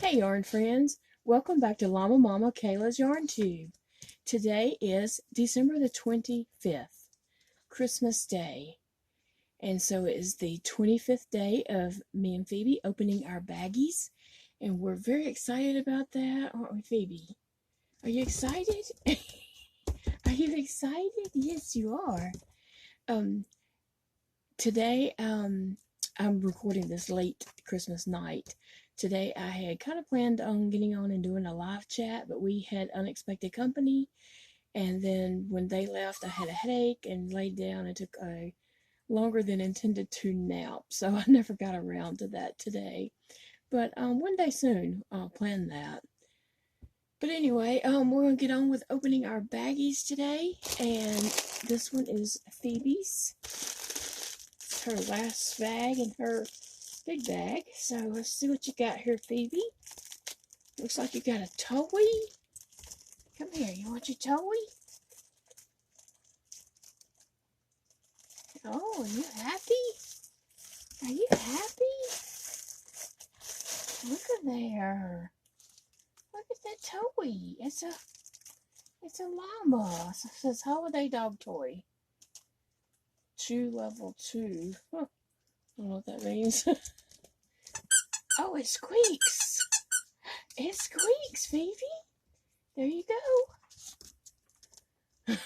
Hey yarn friends, welcome back to LlamaMamaKayla's Yarn Tube. Today is December the 25th, Christmas Day. And so it is the 25th day of me and Phoebe opening our baggies. And we're very excited about that, aren't we, Phoebe? Are you excited? Are you excited? Yes, you are. Today, I'm recording this late Christmas night. Today I had kind of planned on getting on and doing a live chat, but we had unexpected company. And then when they left, I had a headache and laid down and took a longer than intended to nap. So I never got around to that today. But one day soon, I'll plan that. But anyway, we're going to get on with opening our baggies today. And this one is Phoebe's. It's her last bag in her big bag. So let's see what you got here, Phoebe. Looks like you got a toy. Come here, you want your toy? Oh, are you happy? Are you happy? Look at there. Look at that toy. It's a llama. It says holiday dog toy. Chew level 2. Huh. I don't know what that means. Oh, it squeaks. It squeaks, Phoebe. There you go.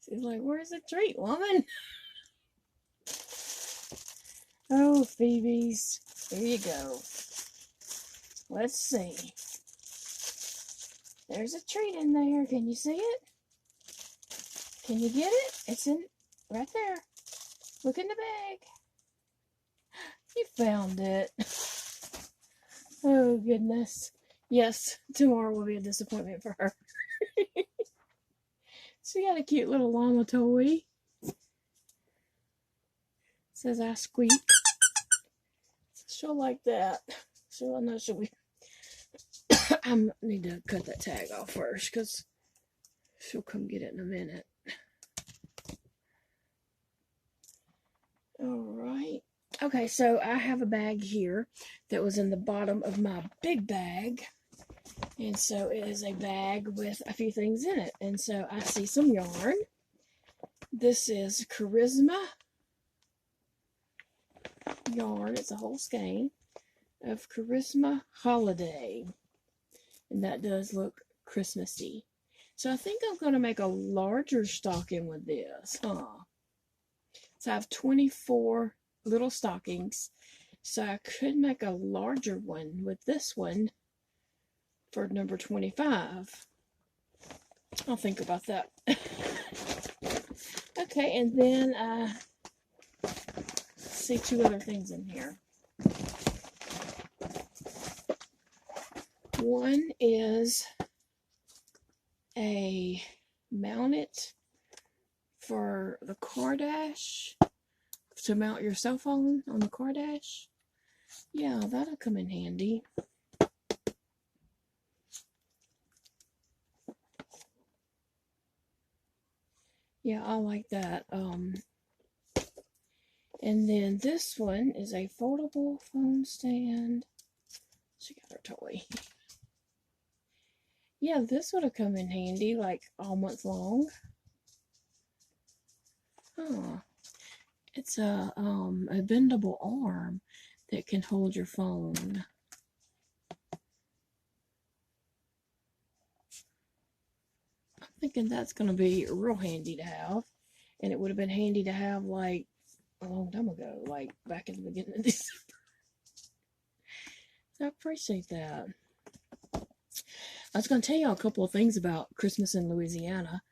She's like, where's the treat, woman? Oh, Phoebe's. There you go. Let's see. There's a treat in there. Can you see it? Can you get it? It's in right there. Look in the bag. You found it. Oh, goodness. Yes, tomorrow will be a disappointment for her. She got a cute little llama toy. It says I squeak. She'll like that. So I know she'll be. I need to cut that tag off first because she'll come get it in a minute. Alright. Okay, so I have a bag here that was in the bottom of my big bag. And so it is a bag with a few things in it. And so I see some yarn. This is Charisma yarn. It's a whole skein of Charisma Holiday. And that does look Christmassy. So I think I'm going to make a larger stocking with this. So I have 24 little stockings. So I could make a larger one with this one for number 25. I'll think about that. Okay, and then I see two other things in here. One is a mounted for the car dash, to mount your cell phone on the car dash. Yeah, that'll come in handy. Yeah, I like that. And then this one is a foldable phone stand. She got her toy. Yeah, this would have come in handy like all month long. Huh. It's a bendable arm that can hold your phone. I'm thinking that's going to be real handy to have. And it would have been handy to have like a long time ago, like back in the beginning of December. So I appreciate that. I was going to tell you a couple of things about Christmas in Louisiana.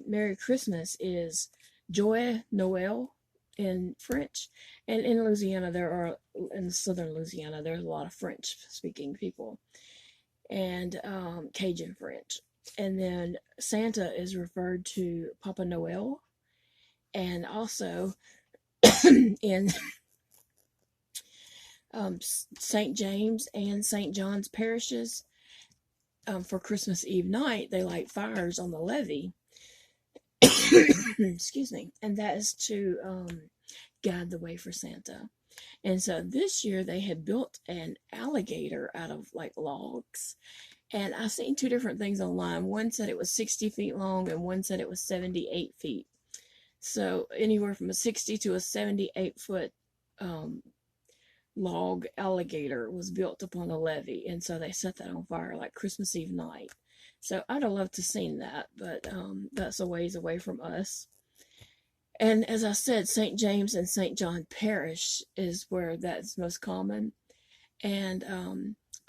Merry Christmas is Joyeux Noël in French. And in Louisiana, in southern Louisiana, there's a lot of French-speaking people. And Cajun French. And then Santa is referred to Papa Noel. And also in St. James and St. John's parishes, for Christmas Eve night, they light fires on the levee. Excuse me. And that is to guide the way for Santa. And so this year they had built an alligator out of like logs. And I seen two different things online. One said it was 60 feet long and one said it was 78 feet. So anywhere from a 60 to a 78-foot log alligator was built upon a levee. And so they set that on fire like Christmas Eve night. So I'd have loved to seen that, but that's a ways away from us. And as I said, St. James and St. John Parish is where that's most common. And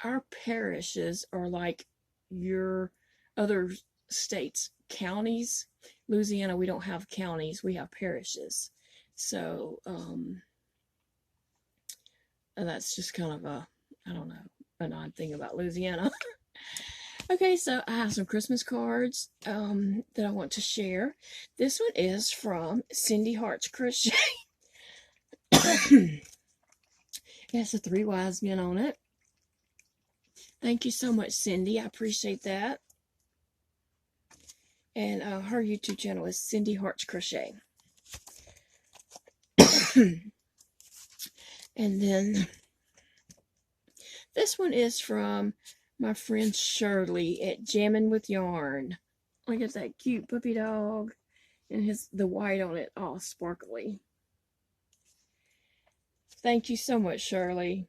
our parishes are like your other states' counties. Louisiana, we don't have counties, we have parishes. So and that's just kind of a, I don't know, an odd thing about Louisiana. Okay, so I have some Christmas cards that I want to share. This one is from Cindy Hart's Crochet. It has the 3 wise men on it. Thank you so much, Cindy. I appreciate that. And her YouTube channel is Cindy Hart's Crochet. And then this one is from my friend Shirley at Jammin' with Yarn. Look at that cute puppy dog. And the white on it all sparkly. Thank you so much, Shirley.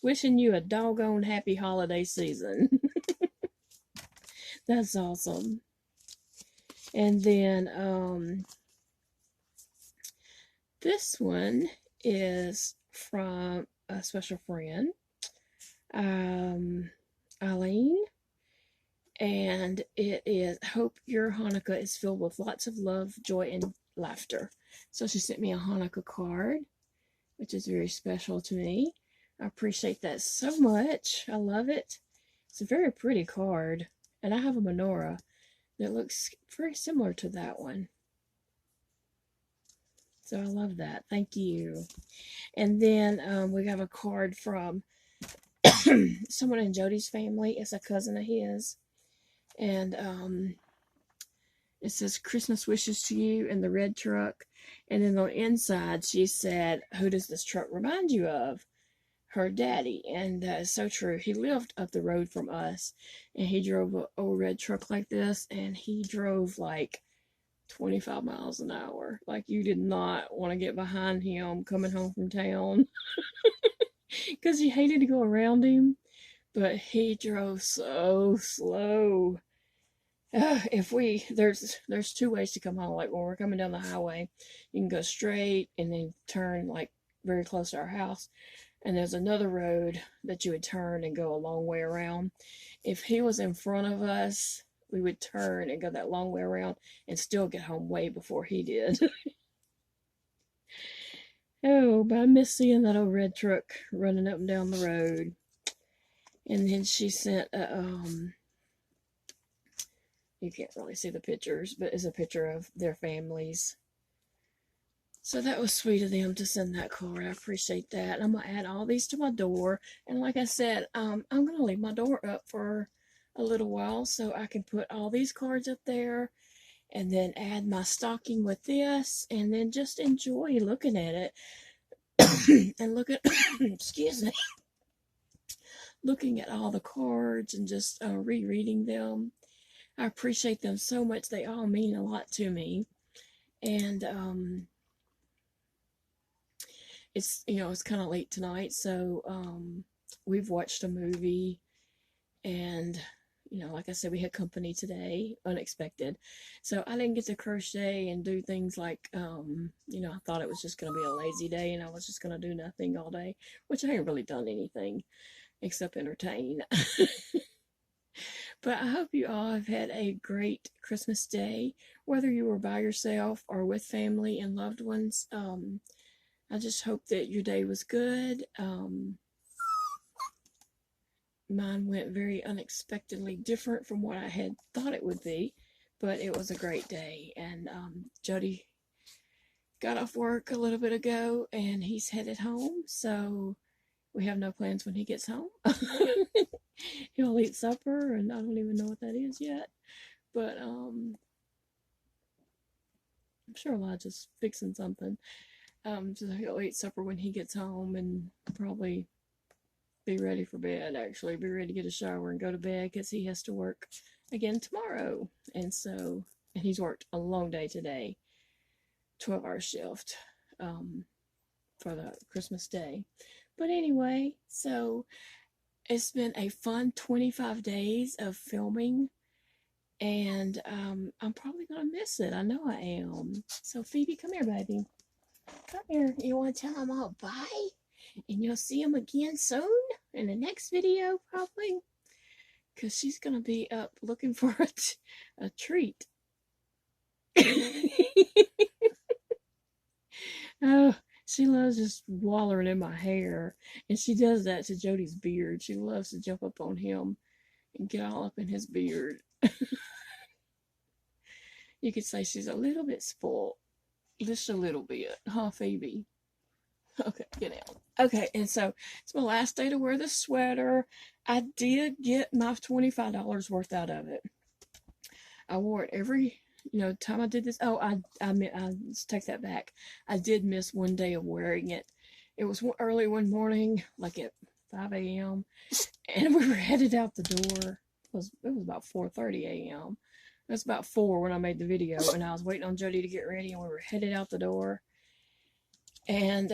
Wishing you a doggone happy holiday season. That's awesome. And then this one is from a special friend, Eileen, and it is, hope your Hanukkah is filled with lots of love, joy, and laughter. So she sent me a Hanukkah card, which is very special to me. I appreciate that so much. I love it. It's a very pretty card, and I have a menorah that looks very similar to that one. So I love that. Thank you. And then we have a card from someone in Jody's family. It's a cousin of his. And it says Christmas wishes to you in the red truck. And then on the inside, she said, who does this truck remind you of? Her daddy. And that is so true. He lived up the road from us. And he drove an old red truck like this. And he drove like 25 miles an hour. Like you did not want to get behind him coming home from town. Because you hated to go around him. But he drove so slow. There's 2 ways to come home. Like when we're coming down the highway, you can go straight and then turn like very close to our house. And there's another road that you would turn and go a long way around. If he was in front of us, we would turn and go that long way around and still get home way before he did. Oh, but I miss seeing that old red truck running up and down the road. And then she sent you can't really see the pictures, but it's a picture of their families. So that was sweet of them to send that card. I appreciate that. And I'm going to add all these to my door. And like I said, I'm going to leave my door up for a little while so I can put all these cards up there and then add my stocking with this and then just enjoy looking at it and look at, excuse me, looking at all the cards and just rereading them. I appreciate them so much. They all mean a lot to me. And it's, it's kind of late tonight, so we've watched a movie, and like I said, we had company today, unexpected, so I didn't get to crochet and do things like I thought it was just going to be a lazy day and I was just going to do nothing all day, which I ain't really done anything except entertain. But I hope you all have had a great Christmas day, whether you were by yourself or with family and loved ones. I just hope that your day was good. Mine went very unexpectedly different from what I had thought it would be, but it was a great day. And Jody got off work a little bit ago, and he's headed home, so we have no plans when he gets home. He'll eat supper, and I don't even know what that is yet, but I'm sure Elijah's fixing something. So he'll eat supper when he gets home and probably be ready for bed, actually. Be ready to get a shower and go to bed because he has to work again tomorrow. And so, and he's worked a long day today, 12-hour shift for the Christmas day. But anyway, so it's been a fun 25 days of filming, and I'm probably going to miss it. I know I am. So, Phoebe, come here, baby. Come here. You want to tell them all bye? And you'll see them again soon in the next video, probably. Because she's going to be up looking for a treat. Oh, she loves just wallowing in my hair. And she does that to Jody's beard. She loves to jump up on him and get all up in his beard. You could say she's a little bit spoiled. Just a little bit. Huh, Phoebe? Okay, get out. Okay, and so it's my last day to wear the sweater. I did get my $25 worth out of it. I wore it every, time I did this. Oh, I let's take that back. I did miss one day of wearing it. It was early one morning, like at 5 a.m., and we were headed out the door. It was about 4:30 a.m. It was about 4 when I made the video, and I was waiting on Jody to get ready, and we were headed out the door. And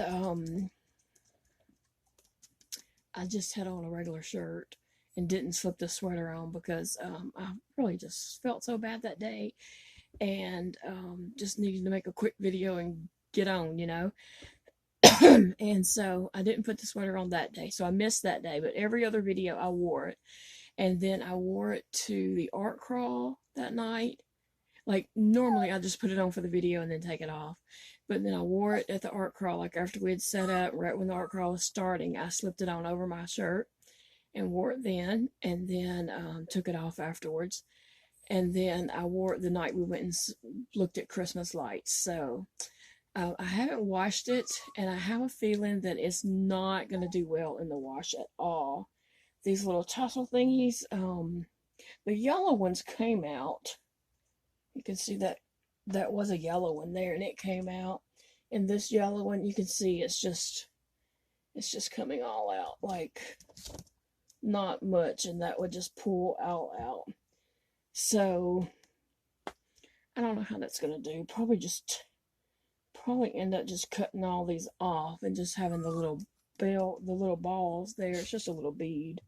I just had on a regular shirt and didn't slip the sweater on because I really just felt so bad that day, and just needed to make a quick video and get on, And so I didn't put the sweater on that day, so I missed that day. But every other video I wore it, and then I wore it to the art crawl that night. Like normally I just put it on for the video and then take it off. But then I wore it at the art crawl, like after we had set up, right when the art crawl was starting, I slipped it on over my shirt and wore it then, and then took it off afterwards. And then I wore it the night we went and looked at Christmas lights. So I haven't washed it, and I have a feeling that it's not going to do well in the wash at all. These little tassel thingies, the yellow ones came out. You can see that was a yellow one there, and it came out. And this yellow one, you can see it's just coming all out, like not much, and that would just pull all out. So I don't know how that's gonna do. Probably end up just cutting all these off and just having the little balls there. It's just a little bead.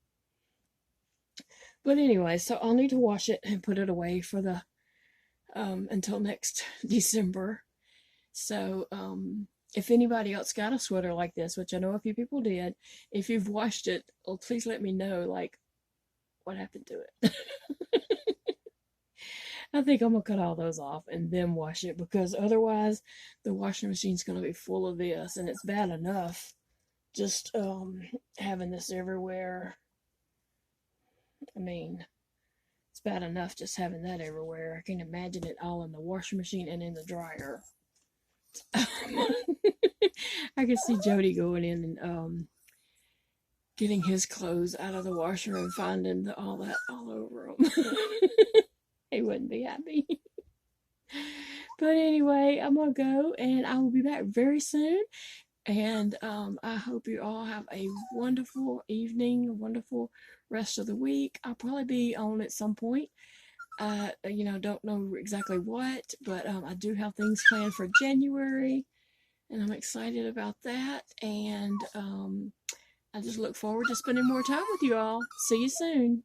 But anyway, so I'll need to wash it and put it away for the until next December. So if anybody else got a sweater like this, which I know a few people did, if you've washed it, well, please let me know, like, what happened to it. I think I'm going to cut all those off and then wash it, because otherwise the washing machine's going to be full of this, and it's bad enough just having this everywhere. I mean, it's bad enough just having that everywhere. I can imagine it all in the washing machine and in the dryer. I can see Jody going in and getting his clothes out of the washer and finding all that all over him. He wouldn't be happy. But anyway, I'm gonna go, and I will be back very soon. And I hope you all have a wonderful evening, a wonderful rest of the week. I'll probably be on at some point. Don't know exactly what, but I do have things planned for January, and I'm excited about that. And I just look forward to spending more time with you all. See you soon.